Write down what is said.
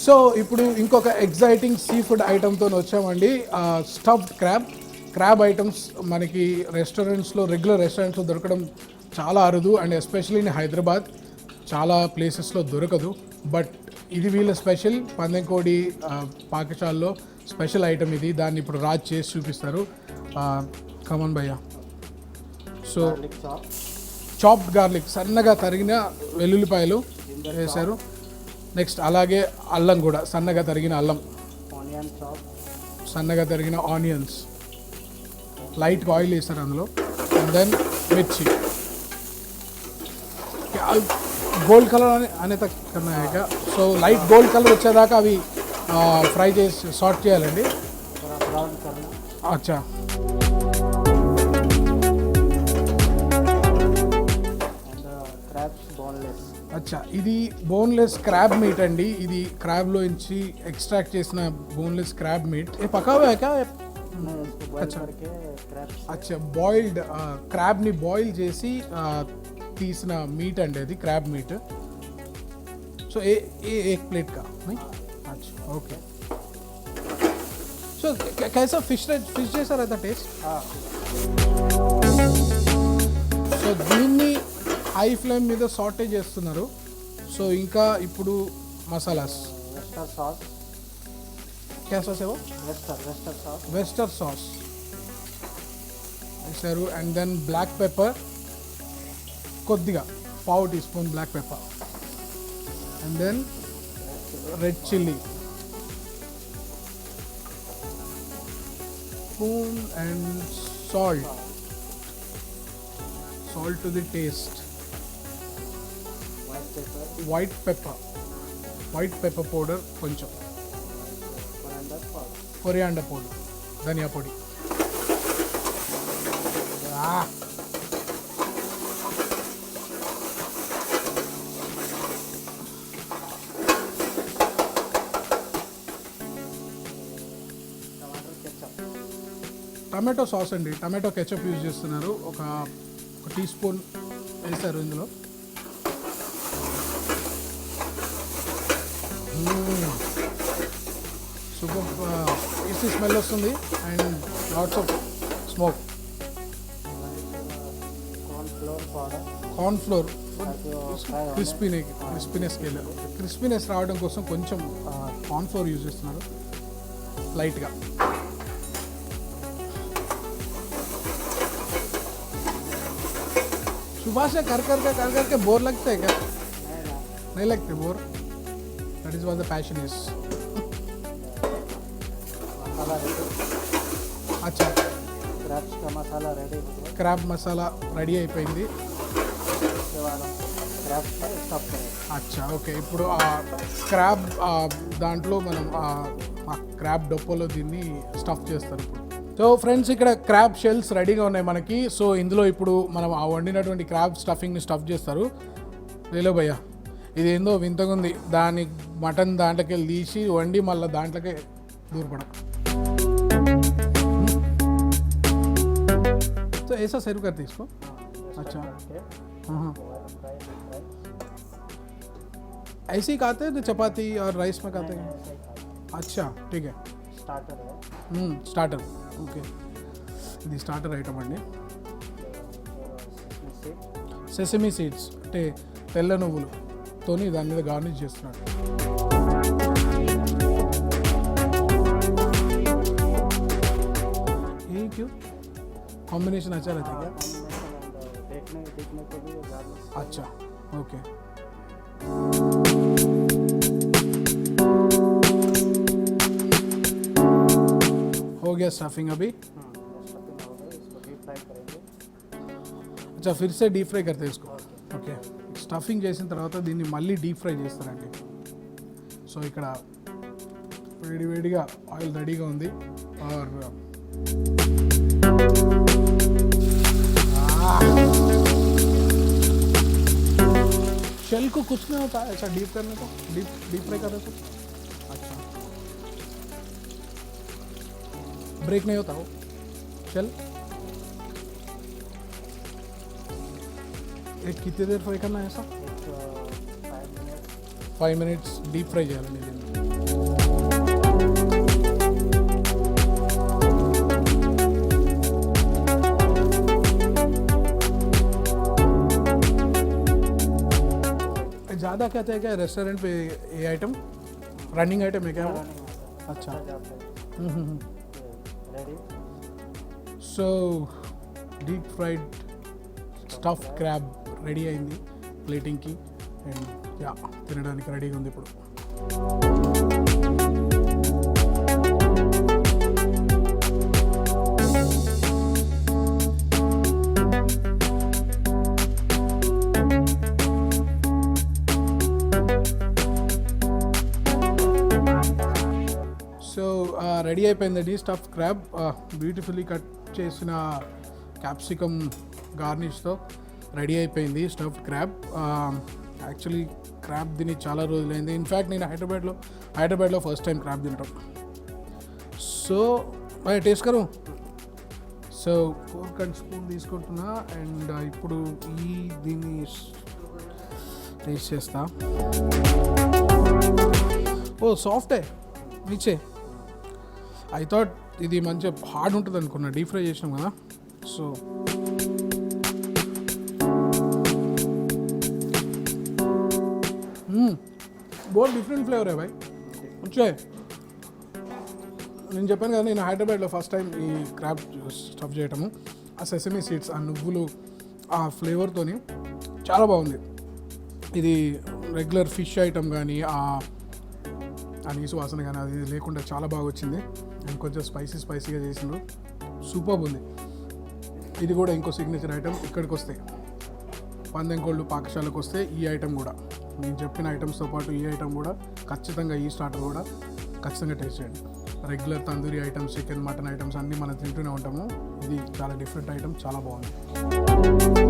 So ఇప్పుడు ఇంకొక exciting sea food ఐటమ్తో వచ్చామండి. స్టఫ్డ్ క్రాబ్ ఐటమ్స్ మనకి రెస్టారెంట్స్లో రెగ్యులర్ రెస్టారెంట్స్లో దొరకడం చాలా అరుదు, అండ్ ఎస్పెషల్లీ ఇన్ హైదరాబాద్ చాలా ప్లేసెస్లో దొరకదు. బట్ ఇది వీళ్ళ స్పెషల్ పందెంకోడి పాకశాలలో స్పెషల్ ఐటమ్ ఇది. దాన్ని ఇప్పుడు రాజ్ చేసి చూపిస్తారు. కమన్ భయ్యా. సో చాప్డ్ గార్లిక్, సన్నగా తరిగిన వెల్లుల్లిపాయలు వేశారు. నెక్స్ట్ అలాగే అల్లం కూడా, సన్నగా తరిగిన అల్లం, సన్నగా తరిగిన ఆనియన్స్, లైట్గా ఆయిల్ వేస్తారు అందులో. అండ్ దెన్ మిర్చి. గోల్డ్ కలర్ అనే తక్ కన్నా సో లైట్ గోల్డ్ కలర్ వచ్చేదాకా అవి ఫ్రై చేసి సార్ట్ చేయాలండి. అచ్చా, అచ్చా, ఇది బోన్లెస్ క్రాబ్ మీట్ అండి. ఇది క్రాబ్లో నుంచి ఎక్స్ట్రాక్ట్ చేసిన బోన్లెస్ క్రాబ్ మీట్. ఏ పకావా క్యా? అచ్చా, బాయిల్డ్ క్రాబ్ని బాయిల్ చేసి తీసిన మీట్ అండి అది, క్రాబ్ మీట్. సో एक प्लेट का नहीं? अच्छा, ओके. సో कैसा फिश जैसा रहता टेस्ट? సో దీన్ని హై ఫ్లేమ్ మీద సాటే చేస్తున్నారు. సో ఇంకా ఇప్పుడు మసాలాస్. क्या सॉस है वो? వెస్టర్ సాస్ వేసారు. అండ్ దెన్ బ్లాక్ పెప్పర్ కొద్దిగా, పావు teaspoon black pepper. And then red chilli, spoon, and salt to the taste. White pepper powder కొంచెం, కొరియాండర్ పౌడర్, ధనియా పొడి. టమాటో సాస్ అండి, టమాటో కెచప్ యూజ్ చేస్తున్నారు. ఒక టీ స్పూన్ వేస్తారు ఇందులో. సూపర్ టేస్టీ స్మెల్ వస్తుంది and lots of smoke. Corn flour crispiness రావడం కోసం కొంచెం కార్న్ ఫ్లోర్ యూజ్ చేస్తున్నారు లైట్గా. सुबह से कर करके बोर लगते हैं क्या? नहीं लगते bore? That is what the passion is. अच्छा, క్రాబ్ మసాలా రెడీ అయిపోయింది. అచ్చా, ఓకే. ఇప్పుడు ఆ క్రాబ్ దాంట్లో మనం ఆ క్రాబ్ డొప్పోలో దీన్ని స్టఫ్ చేస్తారు. సో ఫ్రెండ్స్, ఇక్కడ క్రాబ్ షెల్స్ రెడీగా ఉన్నాయి మనకి. సో ఇందులో ఇప్పుడు మనం ఆ వండినటువంటి క్రాబ్ స్టఫింగ్ని స్టఫ్ చేస్తారు. లేలో భయ్యా, ఇది ఏందో వింతగా ఉంది. దాని మటన్ దాంట్లోకి వెళ్ళి తీసి వండి మళ్ళీ దాంట్లోకి దూరపడం. तो ऐसा सर्व करते इसको? अच्छा, हाँ, ऐसे ही खाते हैं तो चपाती और राइस में खाते हैं? अच्छा, ठीक है. Starter, okay. ఇది స్టార్టర్ ఐటమ్ అండి. సెసమీ సీడ్స్ అంటే తెల్ల నువ్వులతోని దాని మీద గార్నిష్ చేస్తున్నాడు. ये क्यों कॉम्बिनेशन अच्छा रहता है क्या? अच्छा, ओके. हो गया स्टफिंग अभी? अच्छा, फिर से डीप फ्राई करते हैं इसको. ఓకే. స్టఫింగ్ చేసిన తర్వాత దీన్ని మళ్ళీ డీప్ ఫ్రై చేస్తారండి. సో ఇక్కడ వేడివేడిగా ఆయిల్ రెడీగా ఉంది. और शेल को कुछ नहीं होता ऐसा डीप करने को, डीप फ्राई करने को? अच्छा, ब्रेक नहीं होता वो शेल? एक कितनी देर फ्राई करना है ऐसा? 5 मिनट्स डीप फ्राई చేయాలండి. ज़्यादा कहते हैं क्या रेस्टोरेंट पे ये आइटम रनिंग आइटम है क्या वो? अच्छा so deep fried stuff crab ready అయింది ప్లేటింగ్కి అండ్ యా తినడానికి రెడీగా ఉంది ఇప్పుడు. సో రెడీ అయిపోయిందండి స్టఫ్ క్రాబ్, బ్యూటిఫుల్లీ కట్ చేసిన క్యాప్సికమ్ గార్నిష్తో రెడీ అయిపోయింది స్టఫ్డ్ క్రాబ్. యాక్చువల్లీ క్రాబ్ తిని చాలా రోజులైంది. ఇన్ఫ్యాక్ట్ నేను హైదరాబాద్లో ఫస్ట్ టైం క్రాబ్ తింటాం. సో టేస్ట్ కరు. సో ఫోర్క్ అండ్ స్పూన్ తీసుకుంటున్నా అండ్ ఇప్పుడు దీన్ని టేస్ట్ చేస్తా. ఓ సాఫ్టే నీచే. ఐ థాట్ ఇది మంచిగా హార్డ్ ఉంటుంది అనుకున్నా, డీప్ ఫ్రై చేసినాం కదా. సో बहुत डिफरेंट फ्लेवर है भाई. మంచిగా నేను చెప్పాను కదా, నేను హైదరాబాద్లో ఫస్ట్ టైం ఈ క్రాబ్ స్టఫ్ చేయటము. ఆ సెసమీ సీడ్స్, ఆ నువ్వులు, ఆ ఫ్లేవర్తోని చాలా బాగుంది. ఇది రెగ్యులర్ ఫిష్ ఐటమ్ కానీ ఆ నీసు వాసన కానీ అది లేకుండా చాలా బాగా వచ్చింది. అండ్ కొంచెం స్పైసీగా చేసిండ్రు, సూపర్ ఉంది. ఇది కూడా ఇంకో సిగ్నేచర్ ఐటమ్. ఇక్కడికి వస్తే పందెంకోళ్ళు పాకశాలకు వస్తే ఈ ఐటమ్ కూడా, నేను చెప్పిన ఐటమ్స్తో పాటు ఈ ఐటమ్ కూడా ఖచ్చితంగా, ఈ స్టార్టర్ కూడా ఖచ్చితంగా టేస్ట్ చేయండి. Regular tandoori items, chicken mutton items అన్నీ మనం తింటూనే ఉంటాము. ఇది చాలా డిఫరెంట్ ఐటమ్, చాలా బాగుంది.